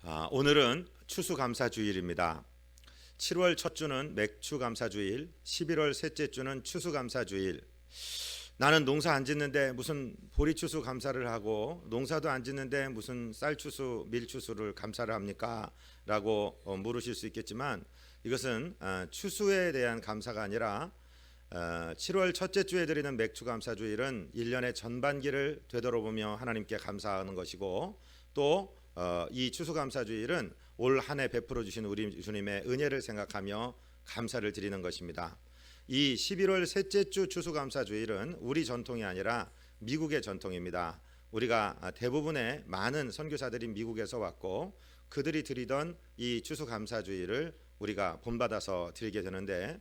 오늘은 추수감사주일입니다. 7월 첫 주는 맥추감사주일, 11월 셋째 주는 추수감사주일. 나는 농사 안 짓는데 무슨 보리추수 감사를 하고 농사도 안 짓는데 무슨 쌀추수, 밀추수를 감사를 합니까? 라고 물으실 수 있겠지만 이것은 추수에 대한 감사가 아니라 7월 첫째 주에 드리는 맥추감사주일은 1년의 전반기를 되돌아보며 하나님께 감사하는 것이고, 또 이 추수감사주일은 올 한 해 베풀어 주신 우리 주님의 은혜를 생각하며 감사를 드리는 것입니다. 이 11월 셋째 주 추수감사주일은 우리 전통이 아니라 미국의 전통입니다. 우리가 대부분의 많은 선교사들이 미국에서 왔고 그들이 드리던 이 추수감사주일을 우리가 본받아서 드리게 되는데,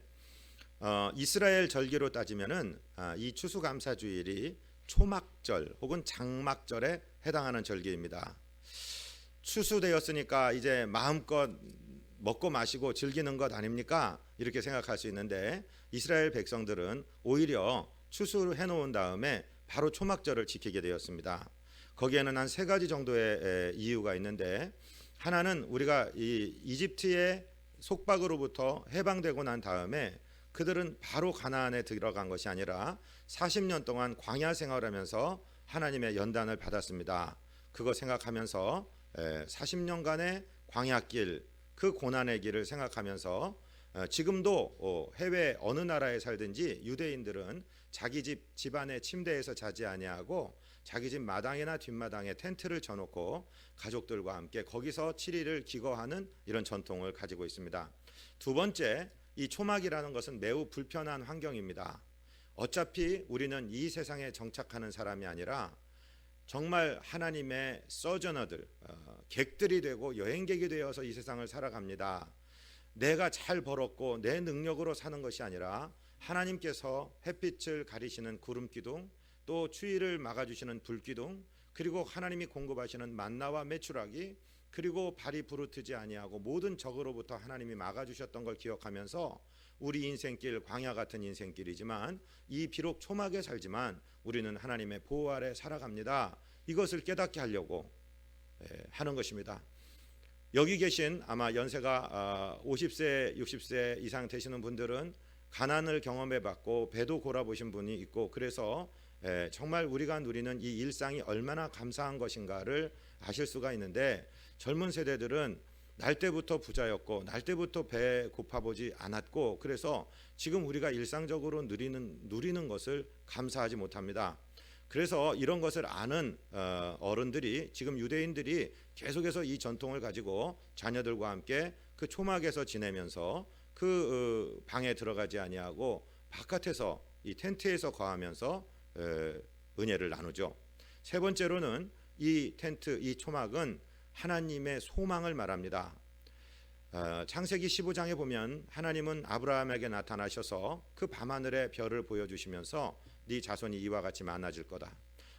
이스라엘 절기로 따지면은 이 추수감사주일이 초막절 혹은 장막절에 해당하는 절기입니다. 추수되었으니까 이제 마음껏 먹고 마시고 즐기는 것 아닙니까? 이렇게 생각할 수 있는데, 이스라엘 백성들은 오히려 추수를 해놓은 다음에 바로 초막절을 지키게 되었습니다. 거기에는 한 세 가지 정도의 이유가 있는데, 하나는 우리가 이 이집트의 속박으로부터 해방되고 난 다음에 그들은 바로 가나안에 들어간 것이 아니라 40년 동안 광야 생활하면서 하나님의 연단을 받았습니다. 그거 생각하면서 40년간의 광야길, 그 고난의 길을 생각하면서 지금도 해외 어느 나라에 살든지 유대인들은 자기 집 집안의 침대에서 자지 아니하고 자기 집 마당이나 뒷마당에 텐트를 쳐놓고 가족들과 함께 거기서 7일을 기거하는 이런 전통을 가지고 있습니다. 두 번째, 이 초막이라는 것은 매우 불편한 환경입니다. 어차피 우리는 이 세상에 정착하는 사람이 아니라 정말 하나님의 서저너들, 객들이 되고 여행객이 되어서 이 세상을 살아갑니다. 내가 잘 벌었고 내 능력으로 사는 것이 아니라 하나님께서 햇빛을 가리시는 구름기둥, 또 추위를 막아주시는 불기둥, 그리고 하나님이 공급하시는 만나와 메추라기, 그리고 발이 부르트지 아니하고 모든 적으로부터 하나님이 막아주셨던 걸 기억하면서 우리 인생길, 광야 같은 인생길이지만 이 비록 초막에 살지만 우리는 하나님의 보호 아래 살아갑니다. 이것을 깨닫게 하려고 하는 것입니다. 여기 계신 아마 연세가 50세, 60세 이상 되시는 분들은 가난을 경험해봤고 배도 골아보신 분이 있고, 그래서 정말 우리가 누리는 이 일상이 얼마나 감사한 것인가를 아실 수가 있는데, 젊은 세대들은 날 때부터 부자였고 날 때부터 배 고파보지 않았고, 그래서 지금 우리가 일상적으로 누리는 것을 감사하지 못합니다. 그래서 이런 것을 아는 어른들이, 지금 유대인들이 계속해서 이 전통을 가지고 자녀들과 함께 그 초막에서 지내면서 그 방에 들어가지 아니하고 바깥에서 이 텐트에서 거하면서 은혜를 나누죠. 세 번째로는 이 텐트, 이 초막은 하나님의 소망을 말합니다. 창세기 15장에 보면 하나님은 아브라함에게 나타나셔서 그 밤하늘의 별을 보여주시면서 네 자손이 이와 같이 많아질 거다.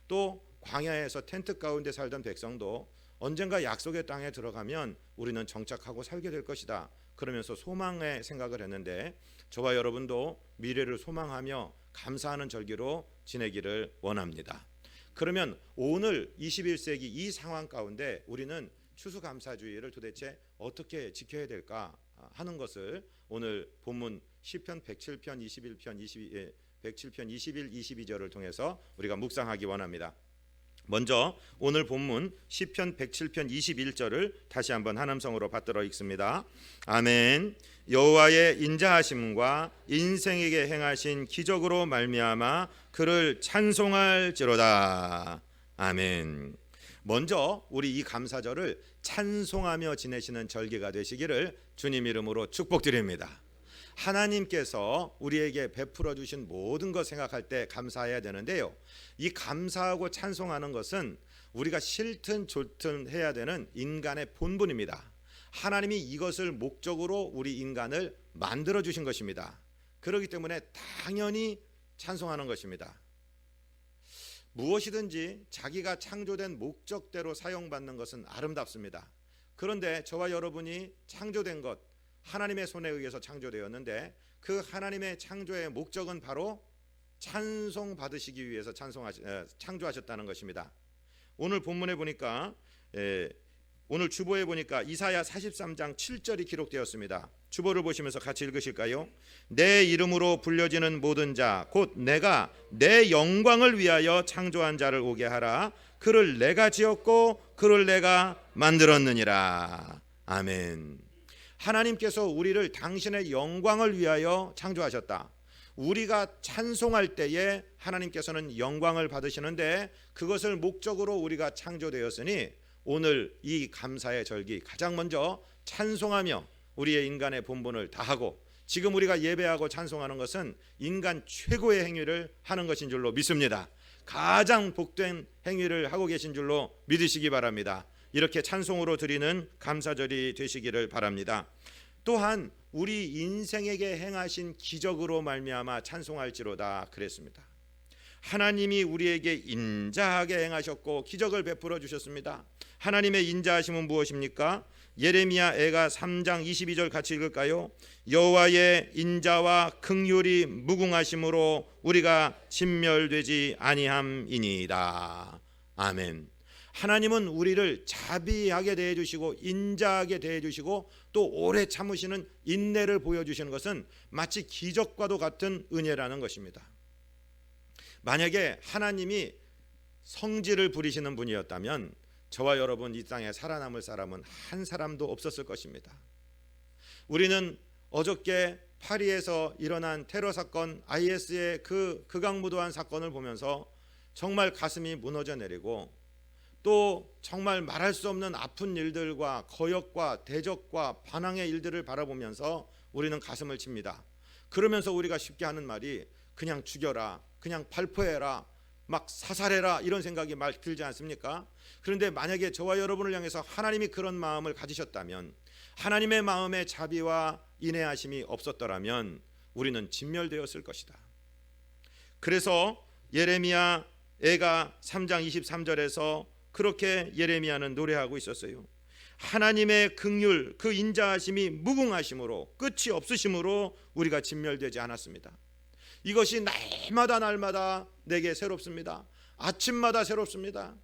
또 광야에서 텐트 가운데 살던 백성도 언젠가 약속의 땅에 들어가면 우리는 정착하고 살게 될 것이다. 그러면서 소망의 생각을 했는데, 저와 여러분도 미래를 소망하며 감사하는 절기로 지내기를 원합니다. 그러면 오늘 21세기 이 상황 가운데 우리는 추수감사주의를 도대체 어떻게 지켜야 될까 하는 것을 오늘 본문 시편 107편 21편 107편 21, 22절을 통해서 우리가 묵상하기 원합니다. 먼저 오늘 본문 시편 107편 21절을 다시 한번 한 음성으로 받들어 읽습니다. 아멘. 여호와의 인자하심과 인생에게 행하신 기적으로 말미암아 그를 찬송할지로다. 아멘. 먼저 우리 이 감사절을 찬송하며 지내시는 절기가 되시기를 주님 이름으로 축복드립니다. 하나님께서 우리에게 베풀어 주신 모든 것 생각할 때 감사해야 되는데요, 이 감사하고 찬송하는 것은 우리가 싫든 좋든 해야 되는 인간의 본분입니다. 하나님이 이것을 목적으로 우리 인간을 만들어 주신 것입니다. 그렇기 때문에 당연히 찬송하는 것입니다. 무엇이든지 자기가 창조된 목적대로 사용받는 것은 아름답습니다. 그런데 저와 여러분이 창조된 것, 하나님의 손에 의해서 창조되었는데 그 하나님의 창조의 목적은 바로 찬송 받으시기 위해서 창조하셨다는 것입니다. 오늘 본문에 보니까 오늘 주보에 보니까 이사야 43장 7절이 기록되었습니다. 주보를 보시면서 같이 읽으실까요? 내 이름으로 불려지는 모든 자 곧 내가 내 영광을 위하여 창조한 자를 오게 하라. 그를 내가 지었고 그를 내가 만들었느니라. 아멘. 하나님께서 우리를 당신의 영광을 위하여 창조하셨다. 우리가 찬송할 때에 하나님께서는 영광을 받으시는데 그것을 목적으로 우리가 창조되었으니 오늘 이 감사의 절기 가장 먼저 찬송하며 우리의 인간의 본분을 다하고 지금 우리가 예배하고 찬송하는 것은 인간 최고의 행위를 하는 것인 줄로 믿습니다. 가장 복된 행위를 하고 계신 줄로 믿으시기 바랍니다. 이렇게 찬송으로 드리는 감사절이 되시기를 바랍니다. 또한 우리 인생에게 행하신 기적으로 말미암아 찬송할지로다 그랬습니다. 하나님이 우리에게 인자하게 행하셨고 기적을 베풀어 주셨습니다. 하나님의 인자하심은 무엇입니까? 예레미야 애가 3장 22절 같이 읽을까요? 여호와의 인자와 긍휼이 무궁하심으로 우리가 진멸되지 아니함이니이다. 아멘. 하나님은 우리를 자비하게 대해주시고 인자하게 대해주시고 또 오래 참으시는 인내를 보여주시는 것은 마치 기적과도 같은 은혜라는 것입니다. 만약에 하나님이 성질을 부리시는 분이었다면 저와 여러분 이 땅에 살아남을 사람은 한 사람도 없었을 것입니다. 우리는 어저께 파리에서 일어난 테러 사건, IS의 그 극악무도한 사건을 보면서 정말 가슴이 무너져 내리고 또 정말 말할 수 없는 아픈 일들과 거역과 대적과 반항의 일들을 바라보면서 우리는 가슴을 칩니다. 그러면서 우리가 쉽게 하는 말이 그냥 죽여라, 그냥 발포해라, 막 사살해라 이런 생각이 막 들지 않습니까? 그런데 만약에 저와 여러분을 향해서 하나님이 그런 마음을 가지셨다면, 하나님의 마음에 자비와 인내하심이 없었더라면 우리는 진멸되었을 것이다. 그래서 예레미야 애가 3장 23절에서 그렇게 예레미야는 노래하고 있었어요. 하나님의 긍휼, 그 인자하심이 무궁하심으로, 끝이 없으심으로 우리가 진멸되지 않았습니다. 이것이 날마다 내게 새롭습니다. 아침마다 새롭습니다.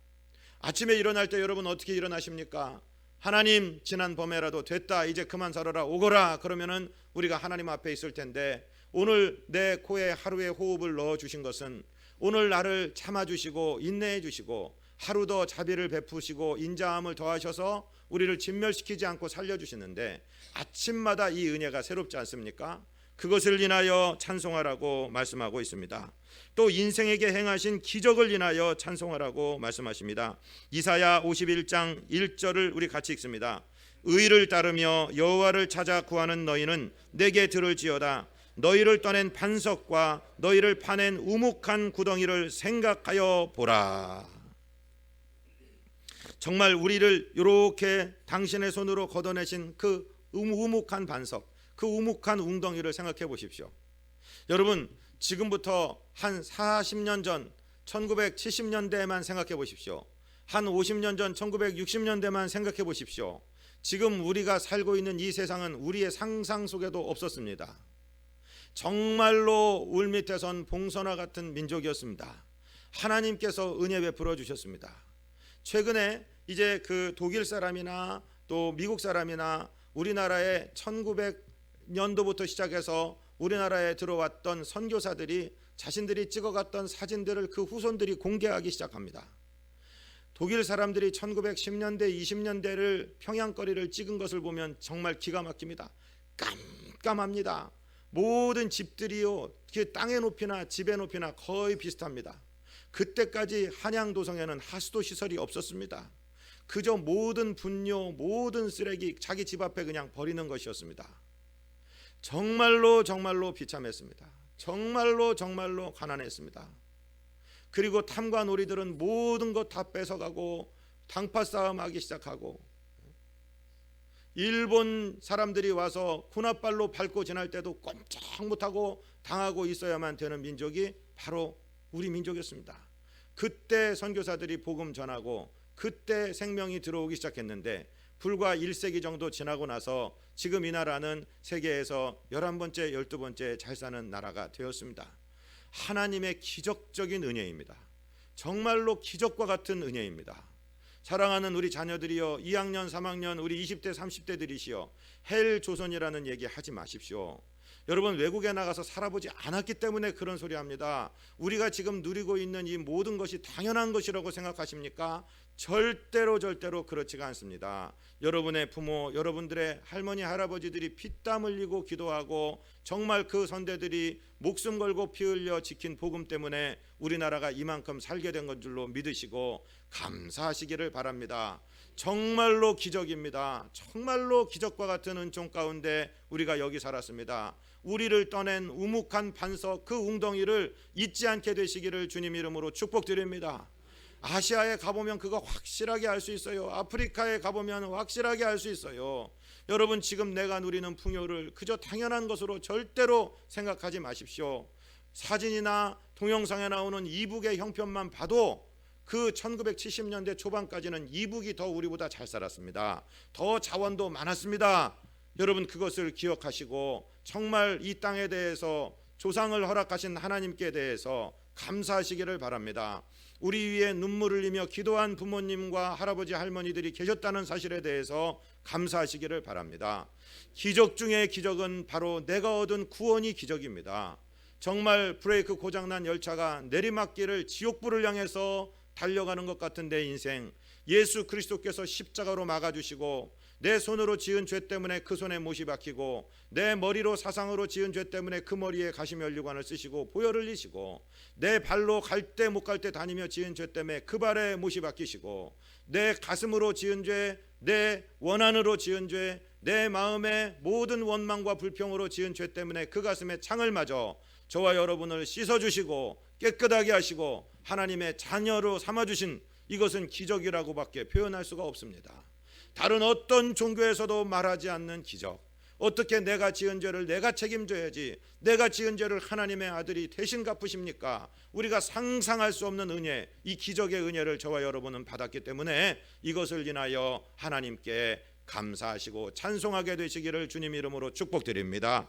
아침에 일어날 때 여러분 어떻게 일어나십니까? 하나님, 지난 범에라도 됐다, 이제 그만 살아라, 오거라. 그러면은 우리가 하나님 앞에 있을 텐데, 오늘 내 코에 하루의 호흡을 넣어주신 것은 오늘 나를 참아주시고 인내해 주시고 하루 더 자비를 베푸시고 인자함을 더하셔서 우리를 진멸시키지 않고 살려주시는데, 아침마다 이 은혜가 새롭지 않습니까? 그것을 인하여 찬송하라고 말씀하고 있습니다. 또 인생에게 행하신 기적을 인하여 찬송하라고 말씀하십니다. 이사야 51장 1절을 우리 같이 읽습니다. 의를 따르며 여호와를 찾아 구하는 너희는 내게 들을지어다. 너희를 떠낸 반석과 너희를 파낸 우묵한 구덩이를 생각하여 보라. 정말 우리를 이렇게 당신의 손으로 걷어내신 그 우묵한 반석, 그 우묵한 웅덩이를 생각해 보십시오. 여러분, 지금부터 한 40년 전 1970년대만 생각해 보십시오. 한 50년 전 1960년대만 생각해 보십시오. 지금 우리가 살고 있는 이 세상은 우리의 상상 속에도 없었습니다. 정말로 울밑에선 봉선화 같은 민족이었습니다. 하나님께서 은혜 베풀어 주셨습니다. 최근에 이제 그 독일 사람이나 또 미국 사람이나 우리나라에 1900년도부터 시작해서 우리나라에 들어왔던 선교사들이 자신들이 찍어갔던 사진들을 그 후손들이 공개하기 시작합니다. 독일 사람들이 1910년대 20년대를 평양거리를 찍은 것을 보면 정말 기가 막힙니다. 깜깜합니다. 모든 집들이요, 그 땅의 높이나 집의 높이나 거의 비슷합니다. 그때까지 한양도성에는 하수도 시설이 없었습니다. 그저 모든 분뇨, 모든 쓰레기 자기 집 앞에 그냥 버리는 것이었습니다. 정말로 비참했습니다. 정말로 가난했습니다. 그리고 탐과 놀이들은 모든 것 다 뺏어가고 당파 싸움하기 시작하고, 일본 사람들이 와서 군홧발로 밟고 지날 때도 꼼짝 못하고 당하고 있어야만 되는 민족이 바로 우리 민족이었습니다. 그때 선교사들이 복음 전하고 그때 생명이 들어오기 시작했는데, 불과 1세기 정도 지나고 나서 지금 이 나라는 세계에서 11번째, 12번째 잘 사는 나라가 되었습니다. 하나님의 기적적인 은혜입니다. 정말로 기적과 같은 은혜입니다. 사랑하는 우리 자녀들이여, 2학년 3학년 우리 20대 30대들이시여, 헬 조선이라는 얘기 하지 마십시오. 여러분, 외국에 나가서 살아보지 않았기 때문에 그런 소리 합니다. 우리가 지금 누리고 있는 이 모든 것이 당연한 것이라고 생각하십니까? 절대로 그렇지가 않습니다. 여러분의 부모, 여러분들의 할머니, 할아버지들이 피땀 흘리고 기도하고 정말 그 선대들이 목숨 걸고 피 흘려 지킨 복음 때문에 우리나라가 이만큼 살게 된 건 줄로 믿으시고 감사하시기를 바랍니다. 정말로 기적입니다. 정말로 기적과 같은 은총 가운데 우리가 여기 살았습니다. 우리를 떠낸 우묵한 반석, 그 웅덩이를 잊지 않게 되시기를 주님 이름으로 축복드립니다. 아시아에 가보면 그거 확실하게 알 수 있어요. 아프리카에 가보면 확실하게 알 수 있어요. 여러분, 지금 내가 누리는 풍요를 그저 당연한 것으로 절대로 생각하지 마십시오. 사진이나 동영상에 나오는 이북의 형편만 봐도 그 1970년대 초반까지는 이북이 더 우리보다 잘 살았습니다. 더 자원도 많았습니다. 여러분, 그것을 기억하시고 정말 이 땅에 대해서 조상을 허락하신 하나님께 대해서 감사하시기를 바랍니다. 우리 위에 눈물을 흘리며 기도한 부모님과 할아버지 할머니들이 계셨다는 사실에 대해서 감사하시기를 바랍니다. 기적 중의 기적은 바로 내가 얻은 구원이 기적입니다. 정말 브레이크 고장난 열차가 내리막길을 지옥불을 향해서 달려가는 것 같은 내 인생, 예수 그리스도께서 십자가로 막아주시고 내 손으로 지은 죄 때문에 그 손에 못이 박히고 내 머리로 사상으로 지은 죄 때문에 그 머리에 가시면류관을 쓰시고 보혈을 흘리시고 내 발로 갈 때 못 갈 때 다니며 지은 죄 때문에 그 발에 못이 박히시고 내 가슴으로 지은 죄, 내 원한으로 지은 죄, 내 마음의 모든 원망과 불평으로 지은 죄 때문에 그 가슴에 창을 맞아 저와 여러분을 씻어주시고 깨끗하게 하시고 하나님의 자녀로 삼아주신 이것은 기적이라고밖에 표현할 수가 없습니다. 다른 어떤 종교에서도 말하지 않는 기적. 어떻게 내가 지은 죄를 내가 책임져야지, 내가 지은 죄를 하나님의 아들이 대신 갚으십니까? 우리가 상상할 수 없는 은혜, 이 기적의 은혜를 저와 여러분은 받았기 때문에 이것을 인하여 하나님께 감사하시고 찬송하게 되시기를 주님 이름으로 축복드립니다.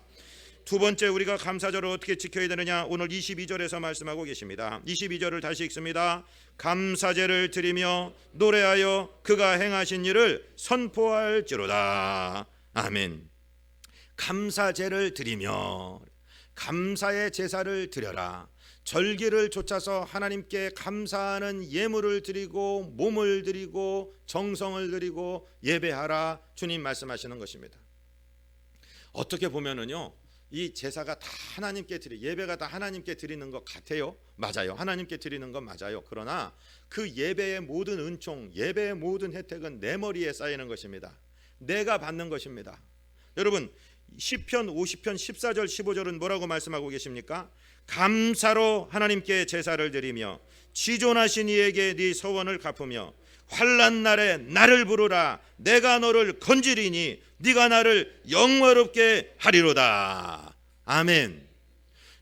두 번째, 우리가 감사절을 어떻게 지켜야 되느냐? 오늘 22절에서 말씀하고 계십니다. 22절을 다시 읽습니다. 감사제를 드리며 노래하여 그가 행하신 일을 선포할지로다. 아멘. 감사제를 드리며, 감사의 제사를 드려라. 절기를 좇아서 하나님께 감사하는 예물을 드리고 몸을 드리고 정성을 드리고 예배하라. 주님 말씀하시는 것입니다. 어떻게 보면은요, 이 제사가 다 하나님께 예배가 다 하나님께 드리는 것 같아요. 맞아요. 하나님께 드리는 건 맞아요. 그러나 그 예배의 모든 은총, 예배의 모든 혜택은 내 머리에 쌓이는 것입니다. 내가 받는 것입니다. 여러분, 시편 50편 14절 15절은 뭐라고 말씀하고 계십니까? 감사로 하나님께 제사를 드리며 지존하신 이에게 네 서원을 갚으며 환난 날에 나를 부르라. 내가 너를 건지리니 네가 나를 영화롭게 하리로다. 아멘.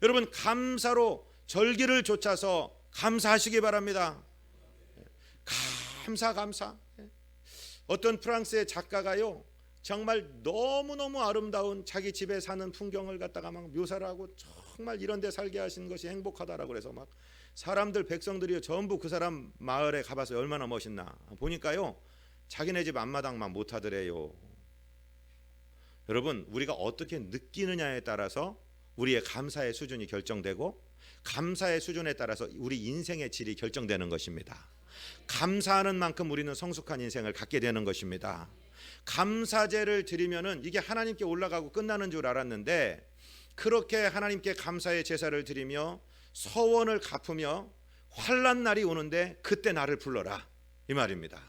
여러분, 감사로 절기를 좇아서 감사하시기 바랍니다. 감사. 어떤 프랑스의 작가가요, 정말 너무너무 아름다운 자기 집에 사는 풍경을 갖다가 막 묘사를 하고 정말 이런 데 살게 하신 것이 행복하다라고 그래서 막 사람들, 백성들이 전부 그 사람 마을에 가봐서 얼마나 멋있나 보니까요, 자기네 집 앞마당만 못하더래요. 여러분, 우리가 어떻게 느끼느냐에 따라서 우리의 감사의 수준이 결정되고 감사의 수준에 따라서 우리 인생의 질이 결정되는 것입니다. 감사하는 만큼 우리는 성숙한 인생을 갖게 되는 것입니다. 감사제를 드리면은 이게 하나님께 올라가고 끝나는 줄 알았는데, 그렇게 하나님께 감사의 제사를 드리며 서원을 갚으며 환난 날이 오는데 그때 나를 불러라, 이 말입니다.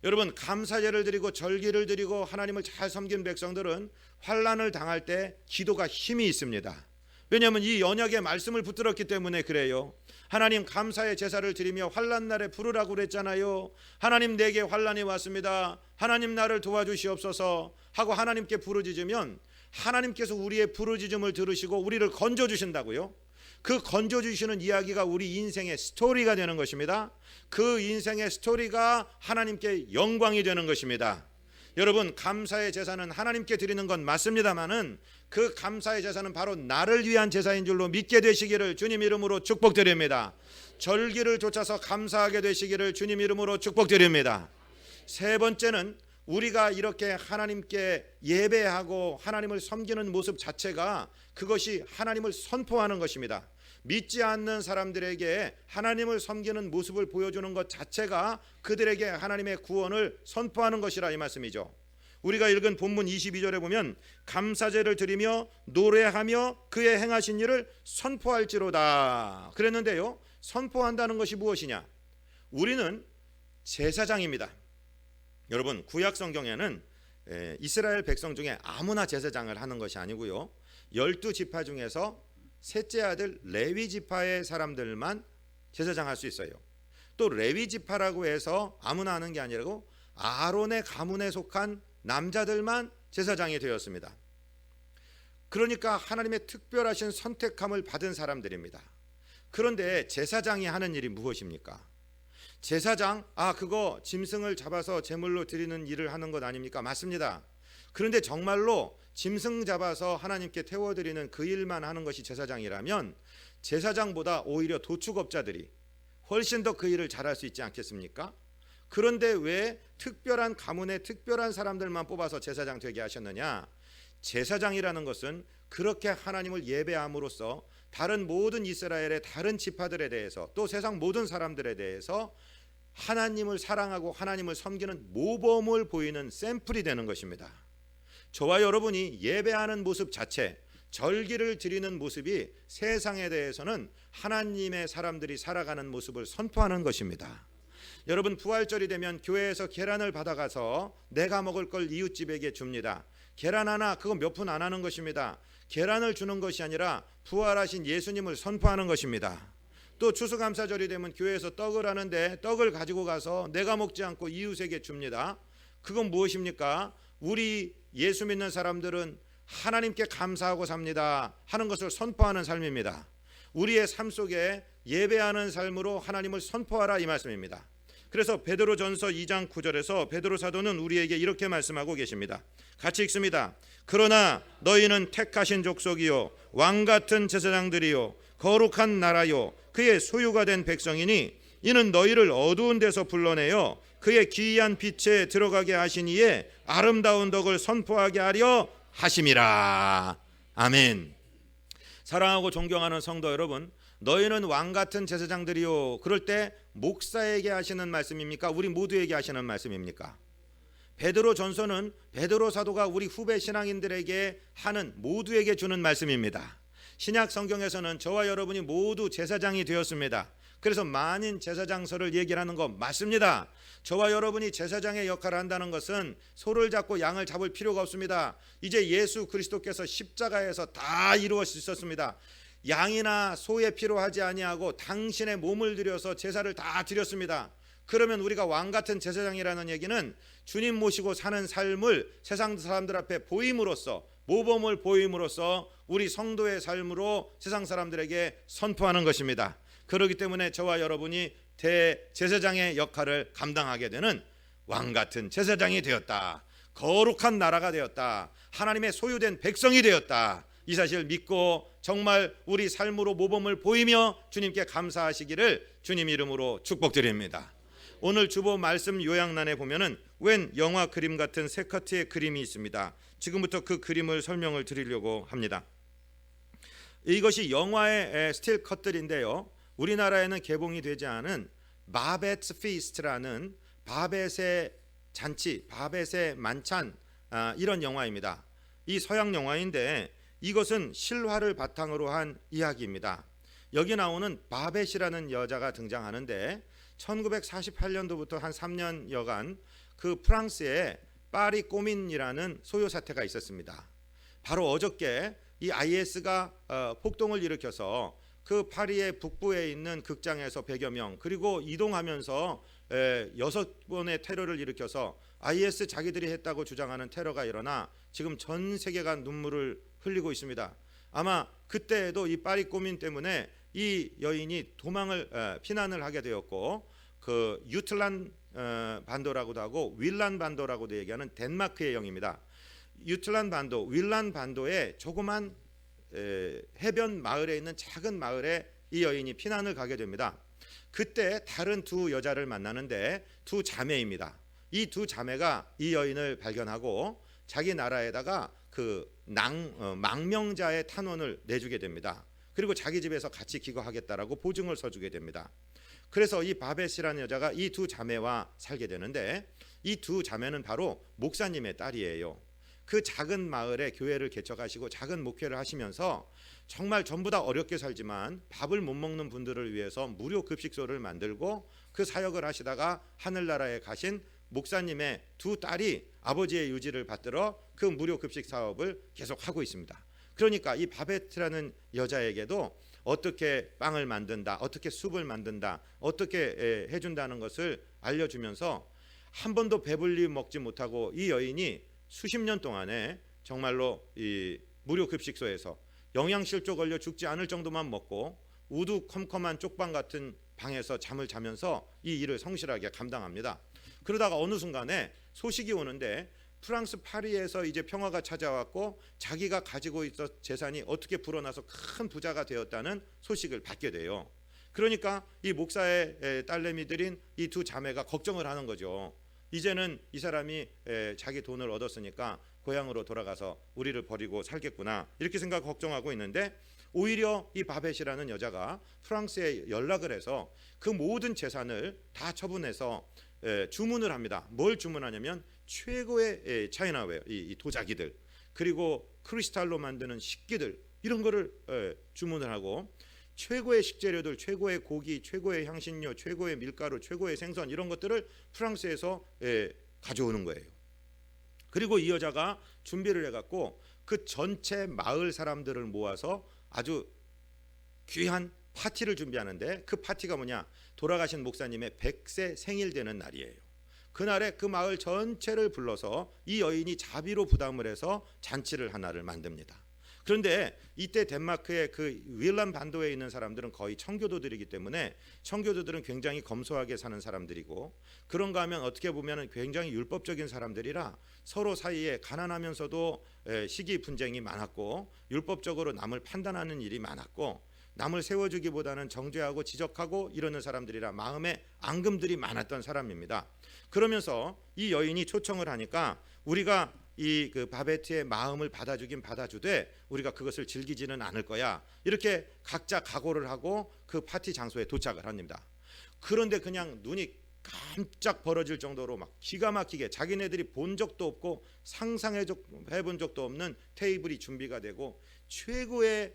여러분, 감사제를 드리고 절기를 드리고 하나님을 잘 섬긴 백성들은 환난을 당할 때 기도가 힘이 있습니다. 왜냐하면 이 언약의 말씀을 붙들었기 때문에 그래요. 하나님, 감사의 제사를 드리며 환난 날에 부르라고 그랬잖아요. 하나님, 내게 환난이 왔습니다. 하나님, 나를 도와주시옵소서 하고 하나님께 부르짖으면 하나님께서 우리의 부르짖음을 들으시고 우리를 건져주신다고요. 그 건져주시는 이야기가 우리 인생의 스토리가 되는 것입니다. 그 인생의 스토리가 하나님께 영광이 되는 것입니다. 여러분, 감사의 제사는 하나님께 드리는 건 맞습니다만은 그 감사의 제사는 바로 나를 위한 제사인 줄로 믿게 되시기를 주님 이름으로 축복드립니다. 절기를 쫓아서 감사하게 되시기를 주님 이름으로 축복드립니다. 세 번째는 우리가 이렇게 하나님께 예배하고 하나님을 섬기는 모습 자체가 그것이 하나님을 선포하는 것입니다. 믿지 않는 사람들에게 하나님을 섬기는 모습을 보여주는 것 자체가 그들에게 하나님의 구원을 선포하는 것이라 이 말씀이죠. 우리가 읽은 본문 22절에 보면 감사제를 드리며 노래하며 그의 행하신 일을 선포할지로다 그랬는데요, 선포한다는 것이 무엇이냐? 우리는 제사장입니다. 여러분, 구약 성경에는 이스라엘 백성 중에 아무나 제사장을 하는 것이 아니고요, 12지파 중에서 셋째 아들 레위 지파의 사람들만 제사장 할 수 있어요. 또 레위 지파라고 해서 아무나 하는 게 아니라고 아론의 가문에 속한 남자들만 제사장이 되었습니다. 그러니까 하나님의 특별하신 선택함을 받은 사람들입니다. 그런데 제사장이 하는 일이 무엇입니까? 제사장, 그거 짐승을 잡아서 제물로 드리는 일을 하는 것 아닙니까? 맞습니다. 그런데 정말로 짐승 잡아서 하나님께 태워드리는 그 일만 하는 것이 제사장이라면 제사장보다 오히려 도축업자들이 훨씬 더 그 일을 잘할 수 있지 않겠습니까? 그런데 왜 특별한 가문의 특별한 사람들만 뽑아서 제사장 되게 하셨느냐? 제사장이라는 것은 그렇게 하나님을 예배함으로써 다른 모든 이스라엘의 다른 지파들에 대해서 또 세상 모든 사람들에 대해서 하나님을 사랑하고 하나님을 섬기는 모범을 보이는 샘플이 되는 것입니다. 저와 여러분이 예배하는 모습 자체, 절기를 드리는 모습이 세상에 대해서는 하나님의 사람들이 살아가는 모습을 선포하는 것입니다. 여러분, 부활절이 되면 교회에서 계란을 받아가서 내가 먹을 걸 이웃집에게 줍니다. 계란 하나, 그거 몇 푼 안 하는 것입니다. 계란을 주는 것이 아니라 부활하신 예수님을 선포하는 것입니다. 또 추수감사절이 되면 교회에서 떡을 하는데 떡을 가지고 가서 내가 먹지 않고 이웃에게 줍니다. 그건 무엇입니까? 우리 예수 믿는 사람들은 하나님께 감사하고 삽니다 하는 것을 선포하는 삶입니다. 우리의 삶 속에 예배하는 삶으로 하나님을 선포하라 이 말씀입니다. 그래서 베드로전서 2장 9절에서 베드로 사도는 우리에게 이렇게 말씀하고 계십니다. 같이 읽습니다. 그러나 너희는 택하신 족속이요 왕같은 제사장들이요 거룩한 나라요 그의 소유가 된 백성이니 이는 너희를 어두운 데서 불러내어 그의 기이한 빛에 들어가게 하신 이에 아름다운 덕을 선포하게 하려 하심이라. 아멘. 사랑하고 존경하는 성도 여러분, 너희는 왕같은 제사장들이요. 그럴 때 목사에게 하시는 말씀입니까? 우리 모두에게 하시는 말씀입니까? 베드로 전서는 베드로 사도가 우리 후배 신앙인들에게 하는 모두에게 주는 말씀입니다. 신약 성경에서는 저와 여러분이 모두 제사장이 되었습니다. 그래서 만인 제사장서를 얘기하는 거 맞습니다. 저와 여러분이 제사장의 역할을 한다는 것은 소를 잡고 양을 잡을 필요가 없습니다. 이제 예수 그리스도께서 십자가에서 다 이루어졌습니다. 양이나 소에 필요하지 아니하고 당신의 몸을 들여서 제사를 다 드렸습니다. 그러면 우리가 왕같은 제사장이라는 얘기는 주님 모시고 사는 삶을 세상 사람들 앞에 보임으로써, 모범을 보임으로써 우리 성도의 삶으로 세상 사람들에게 선포하는 것입니다. 그렇기 때문에 저와 여러분이 대제사장의 역할을 감당하게 되는 왕같은 제사장이 되었다. 거룩한 나라가 되었다. 하나님의 소유된 백성이 되었다. 이 사실을 믿고 정말 우리 삶으로 모범을 보이며 주님께 감사하시기를 주님 이름으로 축복드립니다. 오늘 주보 말씀 요약란에 보면은 웬 영화 그림 같은 세 커트의 그림이 있습니다. 지금부터 그 그림을 설명을 드리려고 합니다. 이것이 영화의 스틸 컷들인데요. 우리나라에는 개봉이 되지 않은 바벳 피스트라는 바벳의 잔치, 바벳의 만찬, 이런 영화입니다. 이 서양 영화인데 이것은 실화를 바탕으로 한 이야기입니다. 여기 나오는 바벳이라는 여자가 등장하는데 1948년도부터 한 3년여간 그 프랑스에 파리 꼬민이라는 소요 사태가 있었습니다. 바로 어저께 이 IS가 폭동을 일으켜서 그 파리의 북부에 있는 극장에서 100여 명 그리고 이동하면서 6번의 테러를 일으켜서 IS 자기들이 했다고 주장하는 테러가 일어나 지금 전 세계가 눈물을 흘리고 있습니다. 아마 그때에도 이 파리 꼬민 때문에 이 여인이 피난을 하게 되었고 그 유틀란 반도라고도 하고 윌란 반도라고도 얘기하는 덴마크의 영입니다. 유틀란 반도, 윌란 반도의 조그만 해변 마을에 있는 작은 마을에 이 여인이 피난을 가게 됩니다. 그때 다른 두 여자를 만나는데 두 자매입니다. 이 두 자매가 이 여인을 발견하고 자기 나라에다가 그 망명자의 탄원을 내주게 됩니다. 그리고 자기 집에서 같이 기거하겠다라고 보증을 서주게 됩니다. 그래서 이 바벳이라는 여자가 이 두 자매와 살게 되는데 이 두 자매는 바로 목사님의 딸이에요. 그 작은 마을에 교회를 개척하시고 작은 목회를 하시면서 정말 전부 다 어렵게 살지만 밥을 못 먹는 분들을 위해서 무료 급식소를 만들고 그 사역을 하시다가 하늘나라에 가신 목사님의 두 딸이 아버지의 유지를 받들어 그 무료 급식 사업을 계속하고 있습니다. 그러니까 이 바벳이라는 여자에게도 어떻게 빵을 만든다, 어떻게 숲을 만든다, 어떻게 해준다는 것을 알려주면서 한 번도 배불리 먹지 못하고 이 여인이 수십 년 동안에 정말로 이 무료 급식소에서 영양실조 걸려 죽지 않을 정도만 먹고 우두컴컴한 쪽방 같은 방에서 잠을 자면서 이 일을 성실하게 감당합니다. 그러다가 어느 순간에 소식이 오는데 프랑스 파리에서 이제 평화가 찾아왔고 자기가 가지고 있던 재산이 어떻게 불어나서 큰 부자가 되었다는 소식을 받게 돼요. 그러니까 이 목사의 딸내미들인 이 두 자매가 걱정을 하는 거죠. 이제는 이 사람이 자기 돈을 얻었으니까 고향으로 돌아가서 우리를 버리고 살겠구나 이렇게 생각 걱정하고 있는데 오히려 이 바벳이라는 여자가 프랑스에 연락을 해서 그 모든 재산을 다 처분해서 주문을 합니다. 뭘 주문하냐면 최고의 차이나웨어, 이 도자기들, 그리고 크리스탈로 만드는 식기들 이런 거를 주문을 하고 최고의 식재료들, 최고의 고기, 최고의 향신료, 최고의 밀가루, 최고의 생선 이런 것들을 프랑스에서 가져오는 거예요. 그리고 이 여자가 준비를 해갖고 그 전체 마을 사람들을 모아서 아주 귀한 파티를 준비하는데 그 파티가 뭐냐? 돌아가신 목사님의 100세 생일 되는 날이에요. 그날에 그 마을 전체를 불러서 이 여인이 자비로 부담을 해서 잔치를 하나를 만듭니다. 그런데 이때 덴마크의 그 윌란 반도에 있는 사람들은 거의 청교도들이기 때문에 청교도들은 굉장히 검소하게 사는 사람들이고 그런가 하면 어떻게 보면 굉장히 율법적인 사람들이라 서로 사이에 가난하면서도 시기 분쟁이 많았고 율법적으로 남을 판단하는 일이 많았고 남을 세워주기보다는 정죄하고 지적하고 이러는 사람들이라 마음에 앙금들이 많았던 사람입니다. 그러면서 이 여인이 초청을 하니까 우리가 이 그 바베트의 마음을 받아주긴 받아주되 우리가 그것을 즐기지는 않을 거야. 이렇게 각자 각오를 하고 그 파티 장소에 도착을 합니다. 그런데 그냥 눈이 깜짝 벌어질 정도로 막 기가 막히게 자기네들이 본 적도 없고 상상해 본 적도 없는 테이블이 준비가 되고 최고의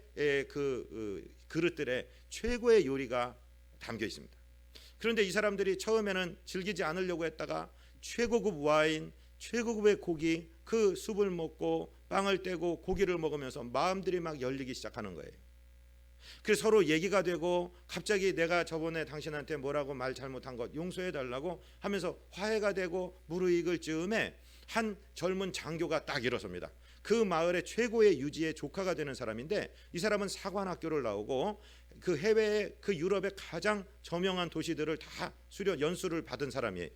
그릇들에 최고의 요리가 담겨 있습니다. 그런데 이 사람들이 처음에는 즐기지 않으려고 했다가 최고급 와인, 최고급의 고기, 그 숲을 먹고 빵을 떼고 고기를 먹으면서 마음들이 막 열리기 시작하는 거예요. 그래서 서로 얘기가 되고 갑자기 내가 저번에 당신한테 뭐라고 말 잘못한 것 용서해 달라고 하면서 화해가 되고 무르익을 즈음에 한 젊은 장교가 딱 일어섭니다. 그 마을의 최고의 유지의 조카가 되는 사람인데 이 사람은 사관학교를 나오고 그 해외의 그 유럽의 가장 저명한 도시들을 다 연수를 받은 사람이에요.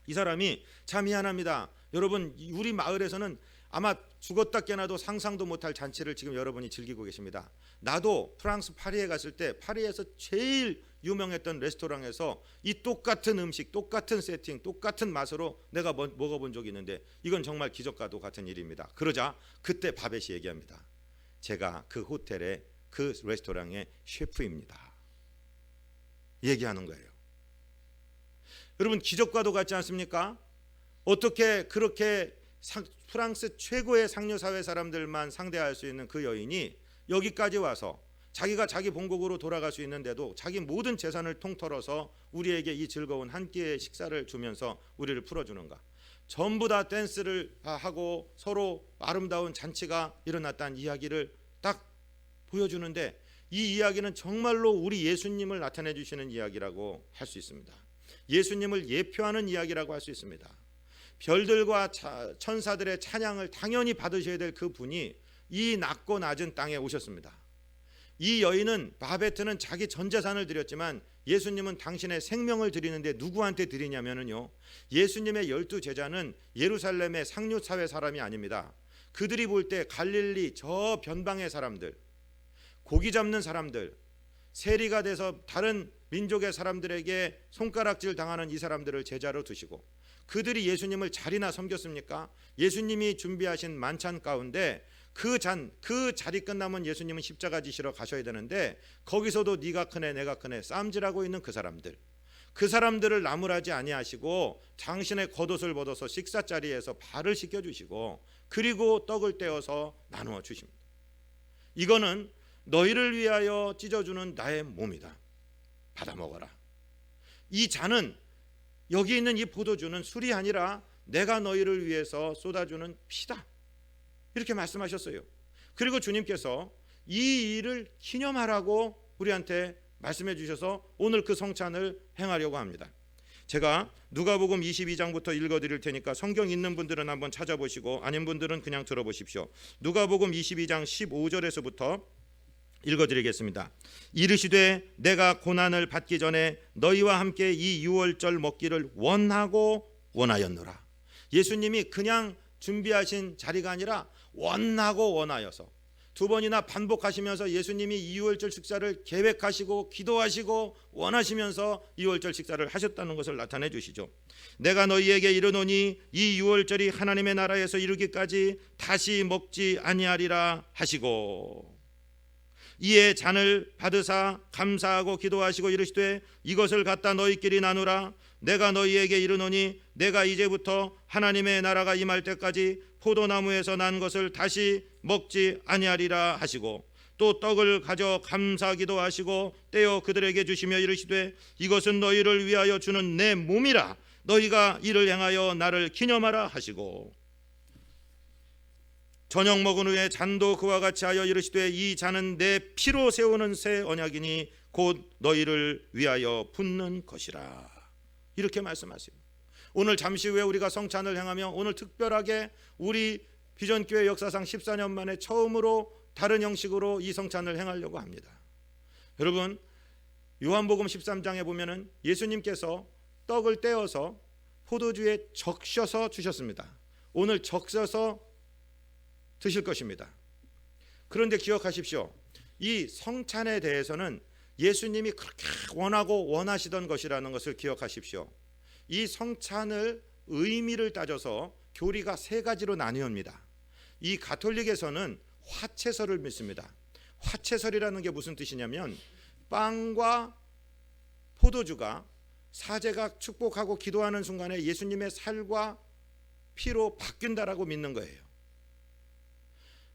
이 사람이 참 미안합니다. 여러분 우리 마을에서는 아마 죽었다 깨나도 상상도 못할 잔치를 지금 여러분이 즐기고 계십니다. 나도 프랑스 파리에 갔을 때 파리에서 제일 유명했던 레스토랑에서 이 똑같은 음식, 똑같은 세팅, 똑같은 맛으로 내가 먹어본 적이 있는데 이건 정말 기적과도 같은 일입니다. 그러자 그때 바벳이 얘기합니다. 제가 그 호텔의 그 레스토랑의 셰프입니다. 얘기하는 거예요. 여러분 기적과도 같지 않습니까? 어떻게 그렇게 프랑스 최고의 상류사회 사람들만 상대할 수 있는 그 여인이 여기까지 와서 자기가 자기 본국으로 돌아갈 수 있는데도 자기 모든 재산을 통틀어서 우리에게 이 즐거운 한 끼의 식사를 주면서 우리를 풀어주는가? 전부 다 댄스를 하고 서로 아름다운 잔치가 일어났다는 이야기를 딱 보여주는데 이 이야기는 정말로 우리 예수님을 나타내 주시는 이야기라고 할 수 있습니다. 예수님을 예표하는 이야기라고 할 수 있습니다. 별들과 천사들의 찬양을 당연히 받으셔야 될 그 분이 이 낮고 낮은 땅에 오셨습니다. 이 여인은 바베트는 자기 전 재산을 드렸지만 예수님은 당신의 생명을 드리는데 누구한테 드리냐면요, 예수님의 12제자는 예루살렘의 상류사회 사람이 아닙니다. 그들이 볼 때 갈릴리 저 변방의 사람들, 고기 잡는 사람들, 세리가 돼서 다른 민족의 사람들에게 손가락질 당하는 이 사람들을 제자로 두시고, 그들이 예수님을 잘이나 섬겼습니까? 예수님이 준비하신 만찬 가운데 그 자리 끝나면 예수님은 십자가 지시러 가셔야 되는데, 거기서도 네가 크네 내가 크네 싸움질하고 있는 그 사람들을 나무라지 아니하시고 당신의 겉옷을 벗어서 식사 자리에서 발을 씻겨주시고, 그리고 떡을 떼어서 나누어 주십니다. 이거는 너희를 위하여 찢어주는 나의 몸이다. 받아 먹어라. 이 잔은, 여기 있는 이 포도주는 술이 아니라 내가 너희를 위해서 쏟아주는 피다. 이렇게 말씀하셨어요. 그리고 주님께서 이 일을 기념하라고 우리한테 말씀해 주셔서 오늘 그 성찬을 행하려고 합니다. 제가 누가복음 22장부터 읽어드릴 테니까 성경 있는 분들은 한번 찾아보시고 아닌 분들은 그냥 들어보십시오. 누가복음 22장 15절에서부터 읽어드리겠습니다. 이르시되 내가 고난을 받기 전에 너희와 함께 이 유월절 먹기를 원하고 원하였노라. 예수님이 그냥 준비하신 자리가 아니라 원하고 원하여서 두 번이나 반복하시면서 예수님이 이 유월절 식사를 계획하시고 기도하시고 원하시면서 유월절 식사를 하셨다는 것을 나타내 주시죠. 내가 너희에게 이르노니 이 유월절이 하나님의 나라에서 이르기까지 다시 먹지 아니하리라 하시고, 이에 잔을 받으사 감사하고 기도하시고 이르시되 이것을 갖다 너희끼리 나누라. 내가 너희에게 이르노니 내가 이제부터 하나님의 나라가 임할 때까지 포도나무에서 난 것을 다시 먹지 아니하리라 하시고, 또 떡을 가져 감사 기도하시고 떼어 그들에게 주시며 이르시되 이것은 너희를 위하여 주는 내 몸이라. 너희가 이를 행하여 나를 기념하라 하시고, 저녁 먹은 후에 잔도 그와 같이 하여 이르시되 이 잔은 내 피로 세우는 새 언약이니 곧 너희를 위하여 붓는 것이라. 이렇게 말씀하세요. 오늘 잠시 후에 우리가 성찬을 행하며 오늘 특별하게 우리 비전교회 역사상 14년 만에 처음으로 다른 형식으로 이 성찬을 행하려고 합니다. 여러분, 요한복음 13장에 보면은 예수님께서 떡을 떼어서 포도주에 적셔서 주셨습니다. 오늘 적셔서 드실 것입니다. 그런데 기억하십시오. 이 성찬에 대해서는 예수님이 그렇게 원하고 원하시던 것이라는 것을 기억하십시오. 이 성찬을 의미를 따져서 교리가 세 가지로 나뉘어집니다. 이 가톨릭에서는 화채설을 믿습니다. 화채설이라는 게 무슨 뜻이냐면 빵과 포도주가 사제가 축복하고 기도하는 순간에 예수님의 살과 피로 바뀐다라고 믿는 거예요.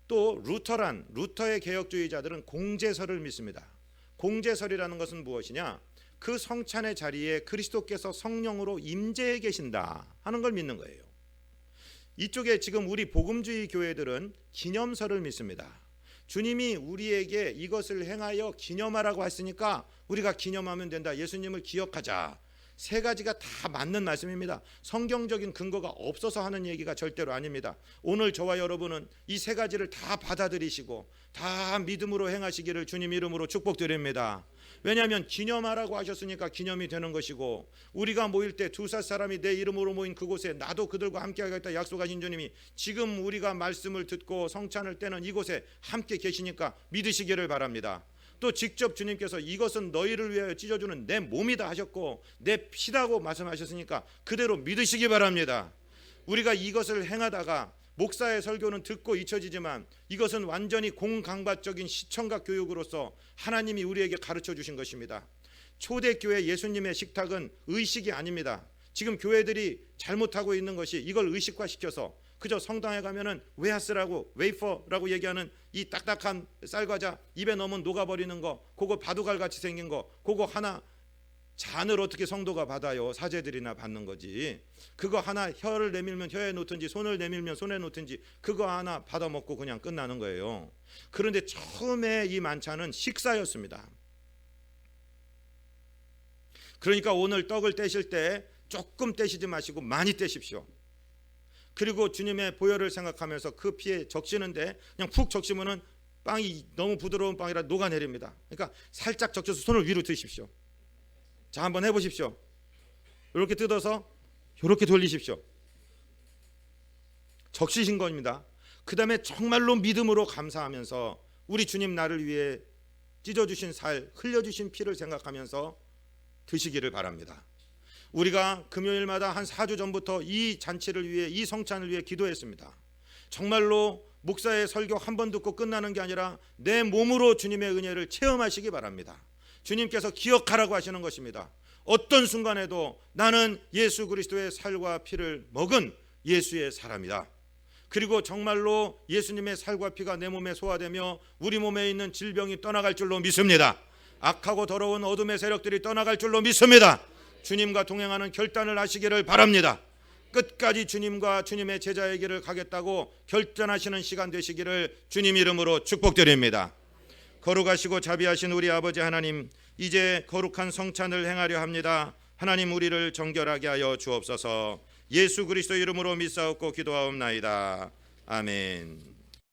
또 루터의 개혁주의자들은 공제설을 믿습니다. 공제설이라는 것은 무엇이냐? 그 성찬의 자리에 그리스도께서 성령으로 임재해 계신다 하는 걸 믿는 거예요. 이쪽에 지금 우리 복음주의 교회들은 기념설을 믿습니다. 주님이 우리에게 이것을 행하여 기념하라고 했으니까 우리가 기념하면 된다. 예수님을 기억하자. 세 가지가 다 맞는 말씀입니다. 성경적인 근거가 없어서 하는 얘기가 절대로 아닙니다. 오늘 저와 여러분은 이 세 가지를 다 받아들이시고 다 믿음으로 행하시기를 주님 이름으로 축복드립니다. 왜냐하면 기념하라고 하셨으니까 기념이 되는 것이고, 우리가 모일 때 두사 사람이 내 이름으로 모인 그곳에 나도 그들과 함께 하겠다 약속하신 주님이 지금 우리가 말씀을 듣고 성찬을 떼는 이곳에 함께 계시니까 믿으시기를 바랍니다. 또 직접 주님께서 이것은 너희를 위하여 찢어주는 내 몸이다 하셨고 내 피다고 말씀하셨으니까 그대로 믿으시기 바랍니다. 우리가 이것을 행하다가 목사의 설교는 듣고 잊혀지지만 이것은 완전히 공강박적인 시청각 교육으로서 하나님이 우리에게 가르쳐 주신 것입니다. 초대교회 예수님의 식탁은 의식이 아닙니다. 지금 교회들이 잘못하고 있는 것이 이걸 의식화시켜서 그저 성당에 가면은 웨하스라고 웨이퍼라고 얘기하는 이 딱딱한 쌀과자 입에 넣으면 녹아버리는 거, 그거 바둑알 같이 생긴 거, 그거 하나 잔을 어떻게 성도가 받아요? 사제들이나 받는 거지. 그거 하나 혀를 내밀면 혀에 놓든지 손을 내밀면 손에 놓든지 그거 하나 받아 먹고 그냥 끝나는 거예요. 그런데 처음에 이 만찬은 식사였습니다. 그러니까 오늘 떡을 떼실 때 조금 떼시지 마시고 많이 떼십시오. 그리고 주님의 보혈을 생각하면서 그 피에 적시는데 그냥 푹 적시면은 빵이 너무 부드러운 빵이라 녹아내립니다. 그러니까 살짝 적셔서 손을 위로 드십시오. 자, 한번 해보십시오. 이렇게 뜯어서 이렇게 돌리십시오. 적시신 겁니다. 그 다음에 정말로 믿음으로 감사하면서 우리 주님 나를 위해 찢어주신 살, 흘려주신 피를 생각하면서 드시기를 바랍니다. 우리가 금요일마다 한 4주 전부터 이 잔치를 위해, 이 성찬을 위해 기도했습니다. 정말로 목사의 설교 한 번 듣고 끝나는 게 아니라 내 몸으로 주님의 은혜를 체험하시기 바랍니다. 주님께서 기억하라고 하시는 것입니다. 어떤 순간에도 나는 예수 그리스도의 살과 피를 먹은 예수의 사람이다. 그리고 정말로 예수님의 살과 피가 내 몸에 소화되며 우리 몸에 있는 질병이 떠나갈 줄로 믿습니다. 악하고 더러운 어둠의 세력들이 떠나갈 줄로 믿습니다. 주님과 동행하는 결단을 하시기를 바랍니다. 끝까지 주님과 주님의 제자의 길을 가겠다고 결단하시는 시간 되시기를 주님 이름으로 축복드립니다. 거룩하시고 자비하신 우리 아버지 하나님, 이제 거룩한 성찬을 행하려 합니다. 하나님, 우리를 정결하게 하여 주옵소서. 예수 그리스도 이름으로 믿사옵고 기도하옵나이다. 아멘.